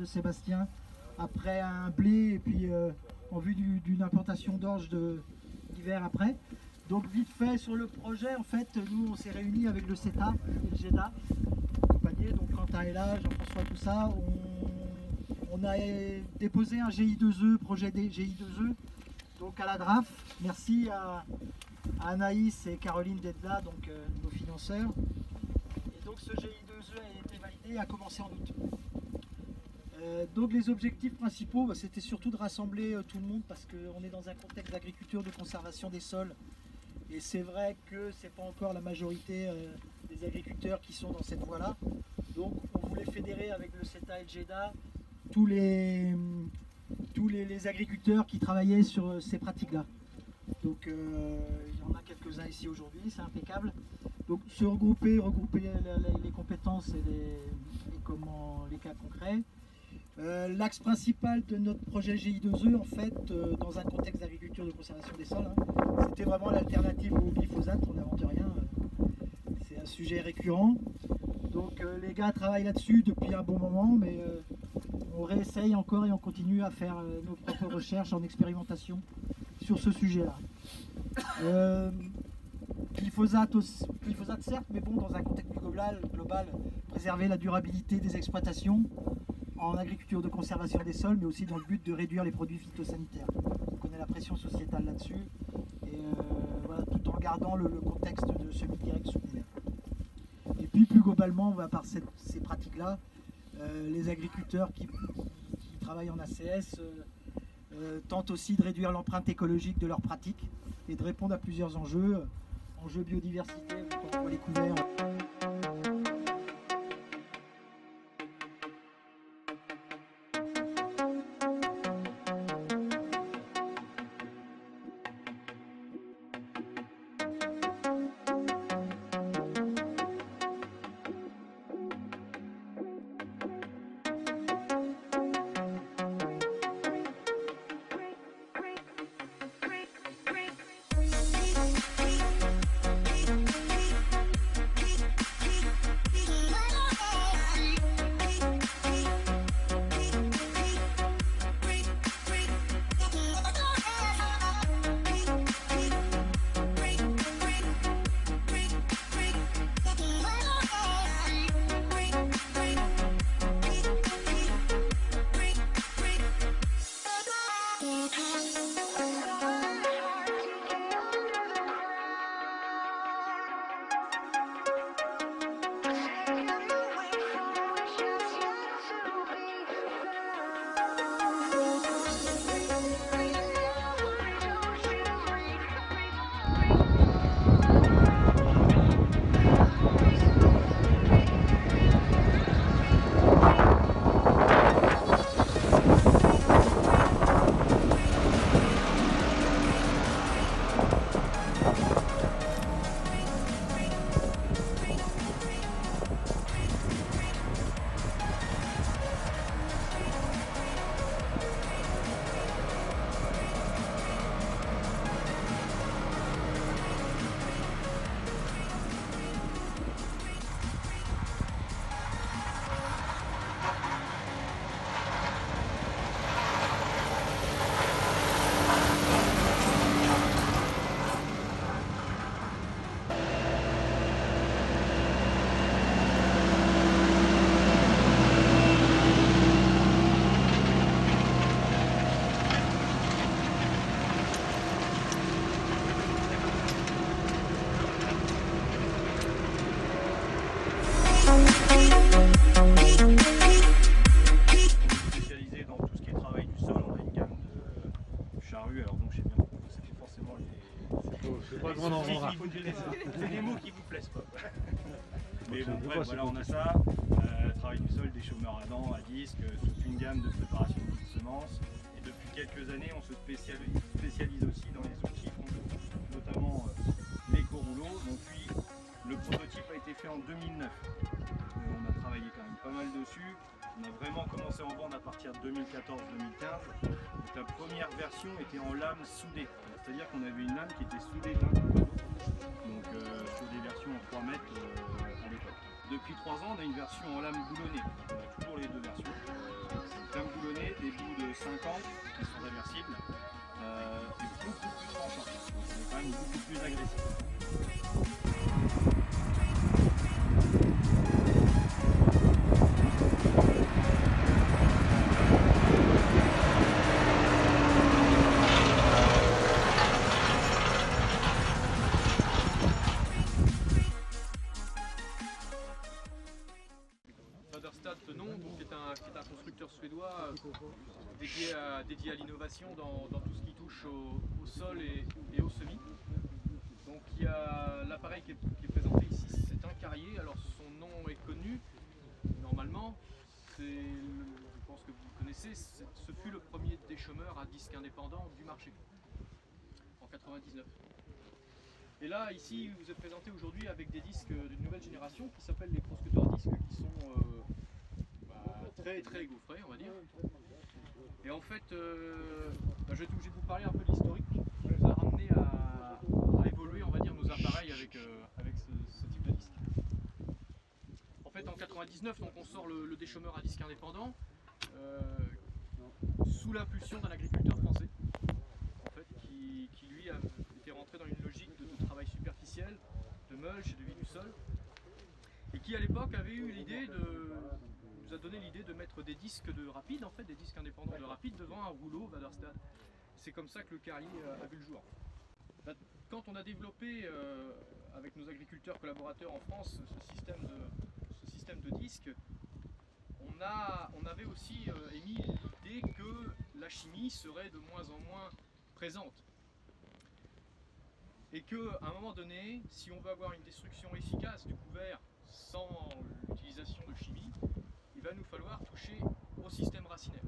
Sébastien après un blé et puis en vue d'une implantation d'orge d'hiver après. Donc vite fait sur le projet, en fait, nous on s'est réunis avec le CETA et le GEDA, accompagné, donc Quentin est là, Jean-François, tout ça. On a déposé un GI2E, projet des GI2E, donc à la DRAF. Merci à Anaïs et Caroline d'être là, donc nos financeurs. Et donc ce GI2E a été validé et a commencé en août. Donc les objectifs principaux, bah, c'était surtout de rassembler tout le monde parce qu'on est dans un contexte d'agriculture, de conservation des sols. Et c'est vrai que ce n'est pas encore la majorité des agriculteurs qui sont dans cette voie-là. Donc on voulait fédérer avec le CETA et le GEDA tous les agriculteurs qui travaillaient sur ces pratiques-là. Donc il y en a quelques-uns ici aujourd'hui, c'est impeccable. Donc se regrouper les compétences et les cas concrets. L'axe principal de notre projet GI2E, en fait, dans un contexte d'agriculture de conservation des sols, c'était vraiment l'alternative au glyphosate, on n'invente rien, c'est un sujet récurrent. Donc les gars travaillent là-dessus depuis un bon moment, mais on réessaye encore et on continue à faire nos propres recherches en expérimentation sur ce sujet-là. Glyphosate certes, mais bon, dans un contexte plus global, préserver la durabilité des exploitations en agriculture de conservation des sols, mais aussi dans le but de réduire les produits phytosanitaires. On connaît la pression sociétale là-dessus, et voilà, tout en gardant le contexte de semi-direct sous couvert. Et puis plus globalement, à part ces pratiques-là, les agriculteurs qui travaillent en ACS tentent aussi de réduire l'empreinte écologique de leurs pratiques et de répondre à plusieurs enjeux biodiversité, on voit les couverts. on en rendra. C'est des mots qui vous plaisent pas. Mais bon, bref, voilà, on a ça. Travail du sol, des chômeurs à dents, à disque, toute une gamme de préparation de semences. Et depuis quelques années, on se spécialise aussi dans les outils, notamment l'éco-rouleau. Donc lui, le prototype a été fait en 2009. On a travaillé quand même pas mal dessus. On a vraiment commencé à en vendre à partir de 2014-2015. Donc la première version était en lame soudée. C'est-à-dire qu'on avait une lame qui était soudée d'un côté à l'autre. Donc sur des versions en 3 mètres à l'époque. Depuis 3 ans, on a une version en lame boulonnée. On a toujours les deux versions. Lame boulonnée, des bouts de 50 qui sont réversibles et beaucoup plus tranchants. Donc on est quand même beaucoup plus agressif. Waderstad, nom, donc, qui est un constructeur suédois dédié à l'innovation dans tout ce qui touche au sol et au semis. Donc il y a l'appareil qui est présenté ici, c'est un carrier. Alors son nom est connu normalement. Je pense que vous le connaissez. Ce fut le premier déchômeur à disque indépendant du marché en 99. Et là, ici, vous êtes présenté aujourd'hui avec des disques d'une nouvelle génération qui s'appellent les crosscutter disques, qui sont très très gaufrés, on va dire. Et en fait, je vais être obligé de vous parler un peu de l'historique qui nous a ramené à évoluer, on va dire, nos appareils avec ce type de disque. En fait, en 99, donc, on sort le déchômeur à disque indépendant sous l'impulsion d'un agriculteur français, en fait, qui lui était rentré dans une logique de travail superficiel, de mulch et de vie du sol, et qui à l'époque avait eu l'idée nous a donné l'idée de mettre des disques de rapide, en fait, des disques indépendants de rapide devant un rouleau Waderstad. C'est comme ça que le carrier a vu le jour. Quand on a développé avec nos agriculteurs collaborateurs en France ce système de disques, on avait aussi émis l'idée que la chimie serait de moins en moins présente. Et qu'à un moment donné, si on veut avoir une destruction efficace du couvert sans l'utilisation de chimie, il va nous falloir toucher au système racinaire.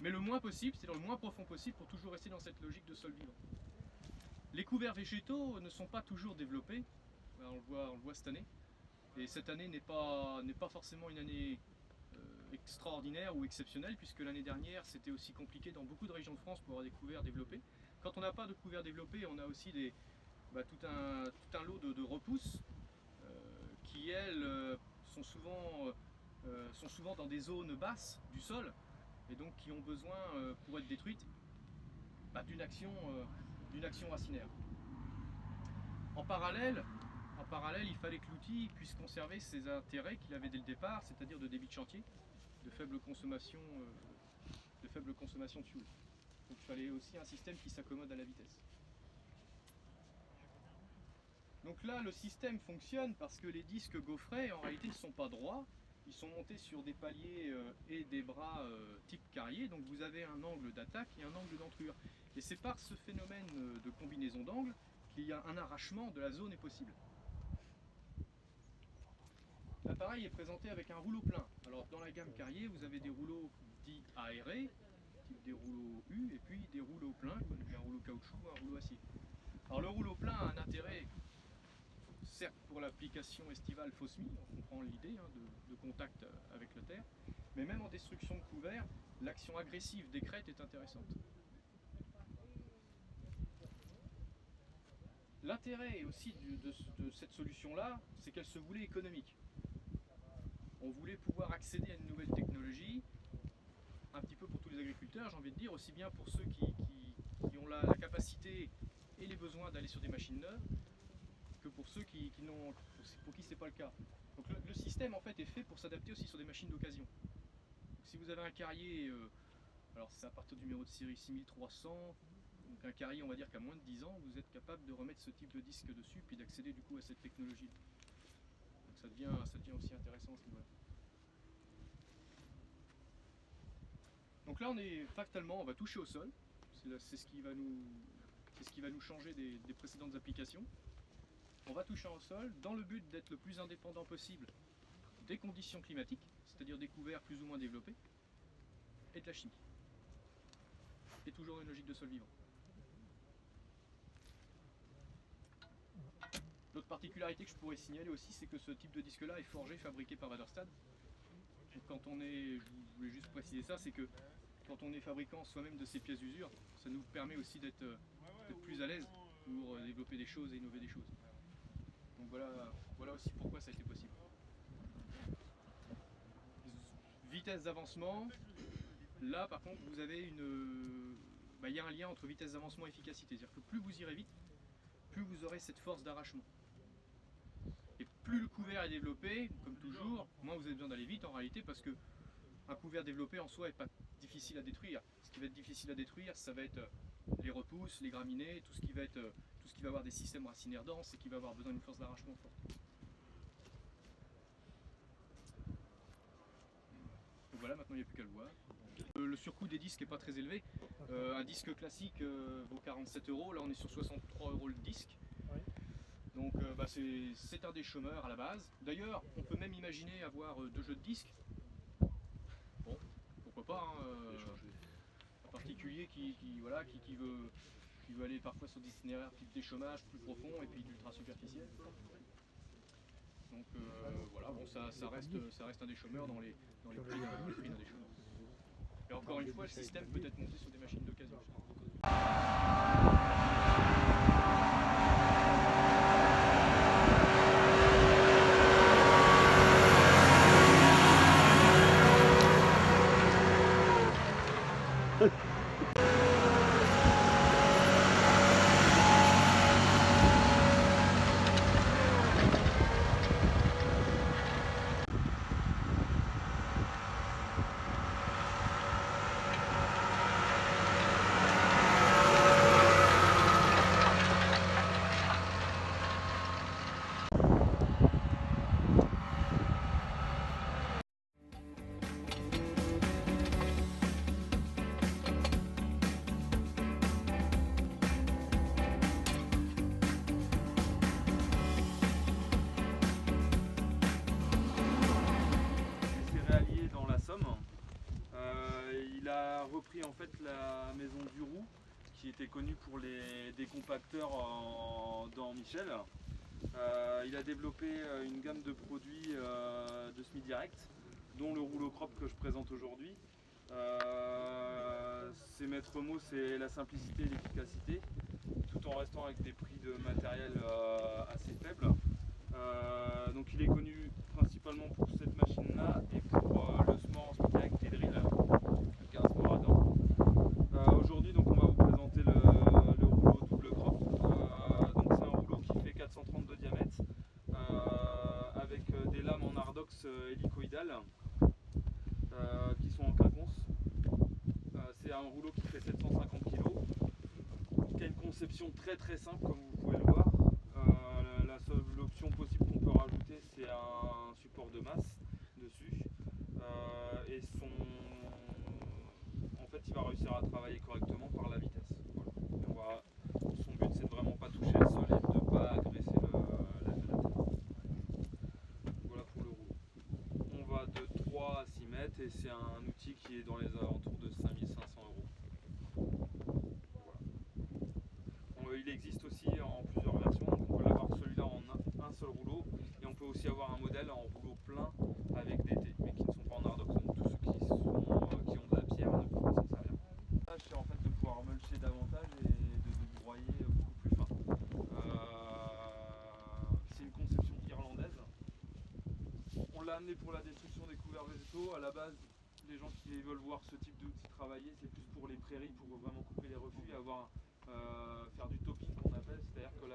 Mais le moins possible, c'est-à-dire le moins profond possible pour toujours rester dans cette logique de sol vivant. Les couverts végétaux ne sont pas toujours développés, on le voit cette année. Et cette année n'est pas forcément une année extraordinaire ou exceptionnelle, puisque l'année dernière c'était aussi compliqué dans beaucoup de régions de France pour avoir des couverts développés. Quand on n'a pas de couverts développés, on a aussi tout un lot de repousses qui elles sont souvent dans des zones basses du sol et donc qui ont besoin pour être détruites d'une action racinaire. En parallèle, il fallait que l'outil puisse conserver ses intérêts qu'il avait dès le départ, c'est-à-dire de débit de chantier, de faible consommation de fuel. Donc il fallait aussi un système qui s'accommode à la vitesse. Donc là, le système fonctionne parce que les disques gaufrés, en réalité, ne sont pas droits. Ils sont montés sur des paliers et des bras type carrier. Donc vous avez un angle d'attaque et un angle d'entrure. Et c'est par ce phénomène de combinaison d'angles qu'il y a un arrachement de la zone est possible. L'appareil est présenté avec un rouleau plein. Alors dans la gamme carrier, vous avez des rouleaux dits aérés, type des rouleaux U, et puis des rouleaux pleins, comme un rouleau caoutchouc ou un rouleau acier. Alors le rouleau plein a un intérêt, certes pour l'application estivale fausse-mie, on comprend l'idée de contact avec la terre, mais même en destruction de couvert, l'action agressive des crêtes est intéressante. L'intérêt aussi de cette solution-là, c'est qu'elle se voulait économique. On voulait pouvoir accéder à une nouvelle technologie, un petit peu pour tous les agriculteurs, j'ai envie de dire, aussi bien pour ceux qui ont la capacité et les besoins d'aller sur des machines neuves, que pour ceux pour qui ce n'est pas le cas. Donc le système en fait est fait pour s'adapter aussi sur des machines d'occasion. Si vous avez un carrier, alors c'est à partir du numéro de série 6300, donc un carrier on va dire qu'à moins de 10 ans, vous êtes capable de remettre ce type de disque dessus, puis d'accéder du coup à cette technologie. Donc ça devient aussi intéressant à ce niveau-là. Donc là on va toucher au sol, c'est ce qui va nous c'est ce qui va nous changer des précédentes applications. On va toucher en sol dans le but d'être le plus indépendant possible des conditions climatiques, c'est-à-dire des couverts plus ou moins développés, et de la chimie. Et toujours dans une logique de sol vivant. L'autre particularité que je pourrais signaler aussi, c'est que ce type de disque-là est forgé, fabriqué par Waterstad. Donc quand on est, je voulais juste préciser ça, c'est que quand on est fabricant soi-même de ces pièces d'usure, ça nous permet aussi d'être plus à l'aise pour développer des choses et innover des choses. Donc voilà aussi pourquoi ça a été possible. Vitesse d'avancement, là par contre vous avez il y a un lien entre vitesse d'avancement et efficacité, c'est-à-dire que plus vous irez vite, plus vous aurez cette force d'arrachement. Et plus le couvert est développé, comme toujours, moins vous avez besoin d'aller vite en réalité, parce que un couvert développé en soi n'est pas difficile à détruire. Ce qui va être difficile à détruire, ça va être les repousses, les graminées, tout ce qui va avoir des systèmes racinaires denses et qui va avoir besoin d'une force d'arrachement forte. Donc voilà, maintenant il n'y a plus qu'à le voir. Le surcoût des disques n'est pas très élevé. Un disque classique vaut 47 €, là on est sur 63 € le disque. Donc c'est un déchômeur à la base. D'ailleurs, on peut même imaginer avoir 2 jeux de disques. Bon, pourquoi pas, un particulier qui veut aller parfois sur des itinéraires type déchômage plus profond et puis d'ultra superficiel. Donc voilà, bon, ça reste un déchômeur dans les prix d'un déchômeur. Et encore une fois, le système peut être monté sur des machines d'occasion. Il a repris en fait la maison du Roux, qui était connue pour les décompacteurs dans Michel. Il a développé une gamme de produits de semi direct, dont le rouleau crop que je présente aujourd'hui. Ses maîtres mots, c'est la simplicité et l'efficacité, tout en restant avec des prix de matériel assez faibles. Donc il est connu principalement pour cette machine-là et pour le semence direct et drill, le 15 Moradin. Aujourd'hui, donc on va vous présenter le rouleau double crop. Donc c'est un rouleau qui fait 430 de diamètre, avec des lames en ardox hélicoïdales qui sont en quinconce. C'est un rouleau qui fait 750 kg, qui a une conception très simple comme vous pouvez le voir. La seule option possible qu'on peut rajouter, c'est un support de masse dessus, et en fait il va réussir à travailler correctement par la vitesse. Voilà. Son but, c'est de vraiment pas toucher le sol et de ne pas agresser la terre. Voilà pour le rouleau. On va de 3 à 6 mètres et c'est un outil qui est dans les alentours de 5500 €. Voilà. Il existe aussi en plusieurs versions, donc on peut l'avoir celui-là en un seul rouleau, et on peut aussi avoir un modèle en rouleau plein avec DT, mais qui ne sont pas en ardox, donc tous ceux qui ont de la pierre ne peuvent pas s'en servir. C'est en fait de pouvoir mulcher davantage et de broyer beaucoup plus fin. C'est une conception irlandaise. On l'a amené pour la destruction des couverts végétaux. À la base, les gens qui veulent voir ce type d'outil travailler, c'est plus pour les prairies, pour vraiment couper les refus et faire du topping qu'on appelle, c'est-à-dire que